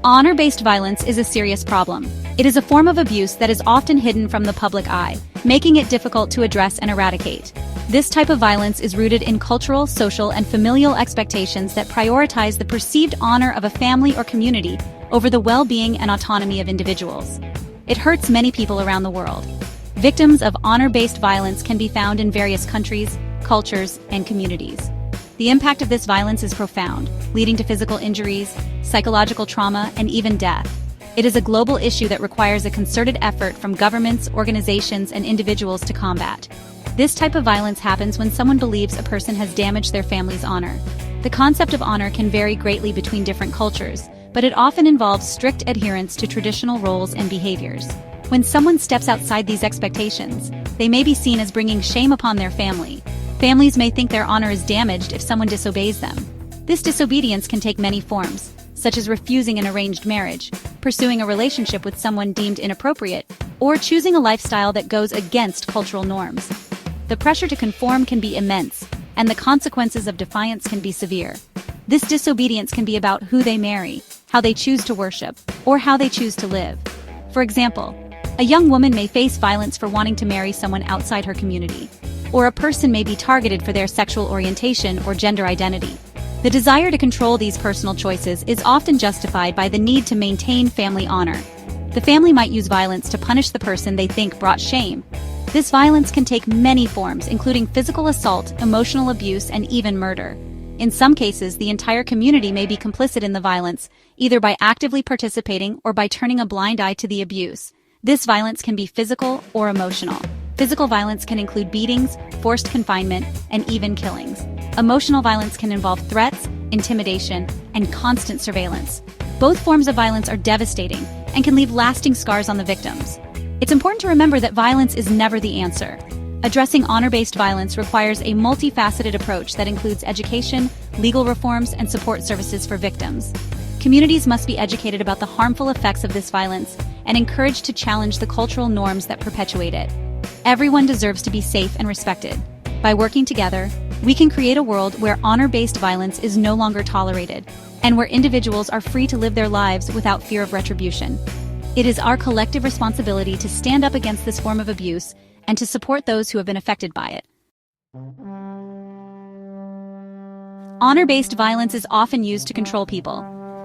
Honor-based violence is a serious problem. It is a form of abuse that is often hidden from the public eye, making it difficult to address and eradicate. This type of violence is rooted in cultural, social, and familial expectations that prioritize the perceived honor of a family or community over the well-being and autonomy of individuals. It hurts many people around the world. Victims of honor-based violence can be found in various countries, cultures, and communities. The impact of this violence is profound, leading to physical injuries, psychological trauma, and even death. It is a global issue that requires a concerted effort from governments, organizations, and individuals to combat. This type of violence happens when someone believes a person has damaged their family's honor. The concept of honor can vary greatly between different cultures, but it often involves strict adherence to traditional roles and behaviors. When someone steps outside these expectations, they may be seen as bringing shame upon their family. Families may think their honor is damaged if someone disobeys them. This disobedience can take many forms, such as refusing an arranged marriage, pursuing a relationship with someone deemed inappropriate, or choosing a lifestyle that goes against cultural norms. The pressure to conform can be immense, and the consequences of defiance can be severe. This disobedience can be about who they marry, how they choose to worship, or how they choose to live. For example, a young woman may face violence for wanting to marry someone outside her community, or a person may be targeted for their sexual orientation or gender identity. The desire to control these personal choices is often justified by the need to maintain family honor. The family might use violence to punish the person they think brought shame. This violence can take many forms, including physical assault, emotional abuse, and even murder. In some cases, the entire community may be complicit in the violence, either by actively participating or by turning a blind eye to the abuse. This violence can be physical or emotional. Physical violence can include beatings, forced confinement, and even killings. Emotional violence can involve threats, intimidation, and constant surveillance. Both forms of violence are devastating and can leave lasting scars on the victims. It's important to remember that violence is never the answer. Addressing honor-based violence requires a multifaceted approach that includes education, legal reforms, and support services for victims. Communities must be educated about the harmful effects of this violence and encouraged to challenge the cultural norms that perpetuate it. Everyone deserves to be safe and respected. By working together, we can create a world where honor-based violence is no longer tolerated, and where individuals are free to live their lives without fear of retribution. It is our collective responsibility to stand up against this form of abuse and to support those who have been affected by it. Honor-based violence is often used to control people.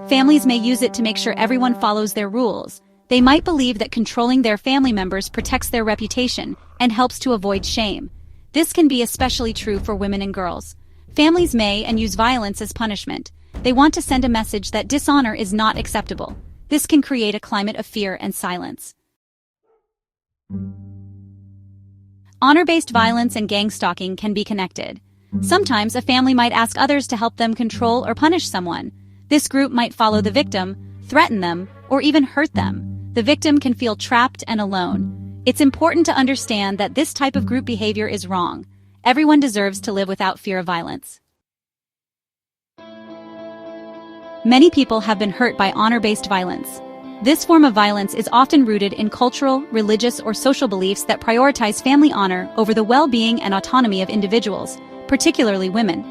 Families may use it to make sure everyone follows their rules. They might believe that controlling their family members protects their reputation and helps to avoid shame. This can be especially true for women and girls. Families may and use violence as punishment. They want to send a message that dishonor is not acceptable. This can create a climate of fear and silence. Honor-based violence and gang stalking can be connected. Sometimes a family might ask others to help them control or punish someone. This group might follow the victim, threaten them, or even hurt them. The victim can feel trapped and alone. It's important to understand that this type of group behavior is wrong. Everyone deserves to live without fear of violence. Many people have been hurt by honor-based violence. This form of violence is often rooted in cultural, religious, or social beliefs that prioritize family honor over the well-being and autonomy of individuals, particularly women.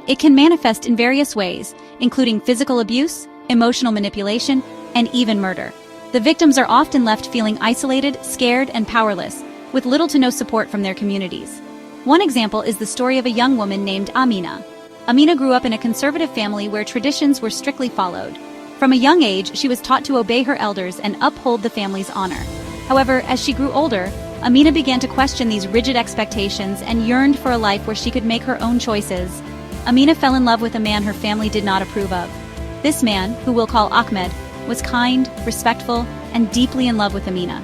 It can manifest in various ways, including physical abuse, emotional manipulation, and even murder. The victims are often left feeling isolated, scared, and powerless, with little to no support from their communities. One example is the story of a young woman named Amina. Amina grew up in a conservative family where traditions were strictly followed. From a young age, she was taught to obey her elders and uphold the family's honor. However, as she grew older, Amina began to question these rigid expectations and yearned for a life where she could make her own choices. Amina fell in love with a man her family did not approve of. This man, who we'll call Ahmed, was kind, respectful, and deeply in love with Amina.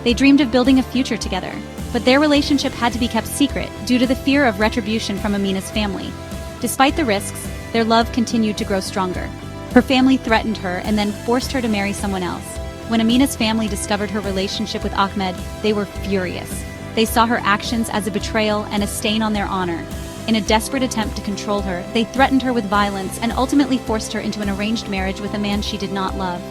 They dreamed of building a future together, but their relationship had to be kept secret due to the fear of retribution from Amina's family. Despite the risks, their love continued to grow stronger. Her family threatened her and then forced her to marry someone else. When Amina's family discovered her relationship with Ahmed, they were furious. They saw her actions as a betrayal and a stain on their honor. In a desperate attempt to control her, they threatened her with violence and ultimately forced her into an arranged marriage with a man she did not love.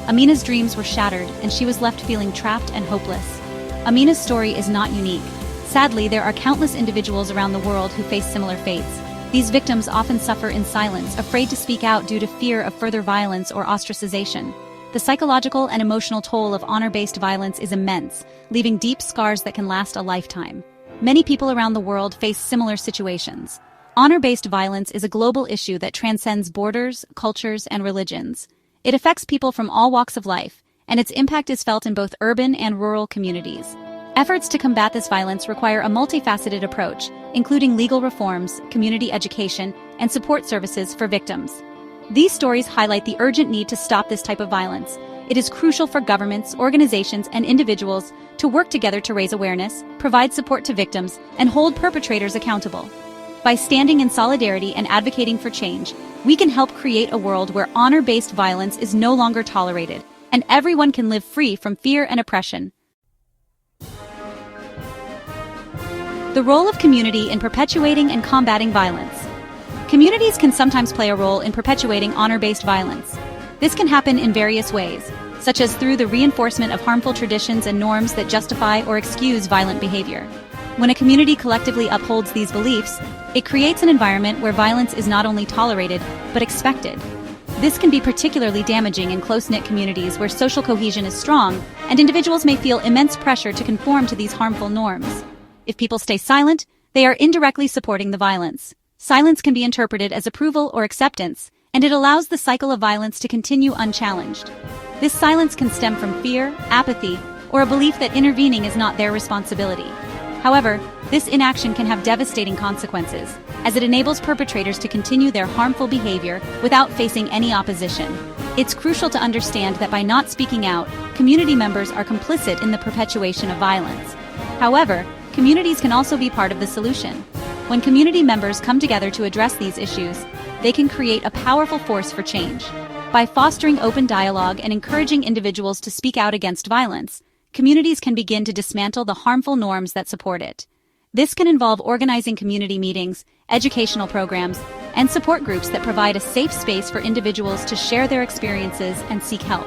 Amina's dreams were shattered, and she was left feeling trapped and hopeless. Amina's story is not unique. Sadly, there are countless individuals around the world who face similar fates. These victims often suffer in silence, afraid to speak out due to fear of further violence or ostracization. the psychological and emotional toll of honor-based violence is immense, leaving deep scars that can last a lifetime. Many people around the world face similar situations. Honor-based violence is a global issue that transcends borders, cultures, and religions. It affects people from all walks of life, and its impact is felt in both urban and rural communities. Efforts to combat this violence require a multifaceted approach, including legal reforms, community education, and support services for victims. These stories highlight the urgent need to stop this type of violence. It is crucial for governments, organizations, and individuals to work together to raise awareness, provide support to victims, and hold perpetrators accountable. By standing in solidarity and advocating for change, we can help create a world where honor-based violence is no longer tolerated, and everyone can live free from fear and oppression. The role of community in perpetuating and combating violence. Communities can sometimes play a role in perpetuating honor-based violence. This can happen in various ways, such as through the reinforcement of harmful traditions and norms that justify or excuse violent behavior. When a community collectively upholds these beliefs, it creates an environment where violence is not only tolerated, but expected. This can be particularly damaging in close-knit communities where social cohesion is strong, and individuals may feel immense pressure to conform to these harmful norms. If people stay silent, they are indirectly supporting the violence. Silence can be interpreted as approval or acceptance, and it allows the cycle of violence to continue unchallenged. This silence can stem from fear, apathy, or a belief that intervening is not their responsibility. However, this inaction can have devastating consequences, as it enables perpetrators to continue their harmful behavior without facing any opposition. It's crucial to understand that by not speaking out, community members are complicit in the perpetuation of violence. However, communities can also be part of the solution. When community members come together to address these issues, they can create a powerful force for change. By fostering open dialogue and encouraging individuals to speak out against violence, communities can begin to dismantle the harmful norms that support it. This can involve organizing community meetings, educational programs, and support groups that provide a safe space for individuals to share their experiences and seek help.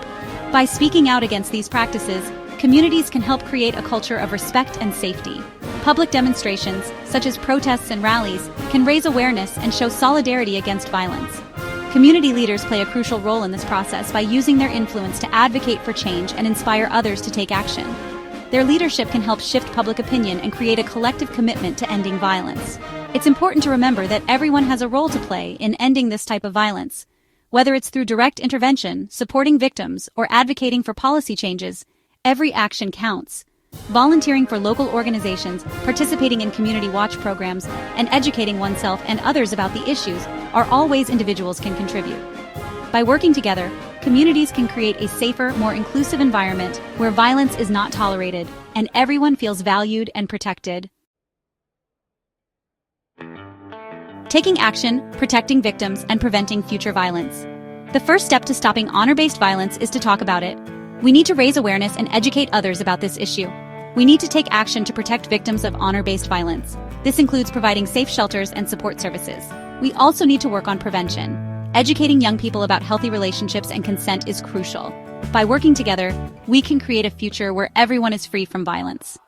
By speaking out against these practices, communities can help create a culture of respect and safety. Public demonstrations, such as protests and rallies, can raise awareness and show solidarity against violence. Community leaders play a crucial role in this process by using their influence to advocate for change and inspire others to take action. Their leadership can help shift public opinion and create a collective commitment to ending violence. It's important to remember that everyone has a role to play in ending this type of violence. Whether it's through direct intervention, supporting victims, or advocating for policy changes, every action counts. Volunteering for local organizations, participating in community watch programs, and educating oneself and others about the issues are all ways individuals can contribute. By working together, communities can create a safer, more inclusive environment where violence is not tolerated and everyone feels valued and protected. Taking action, protecting victims, and preventing future violence. The first step to stopping honor-based violence is to talk about it. We need to raise awareness and educate others about this issue. We need to take action to protect victims of honor-based violence. This includes providing safe shelters and support services. We also need to work on prevention. Educating young people about healthy relationships and consent is crucial. By working together, we can create a future where everyone is free from violence.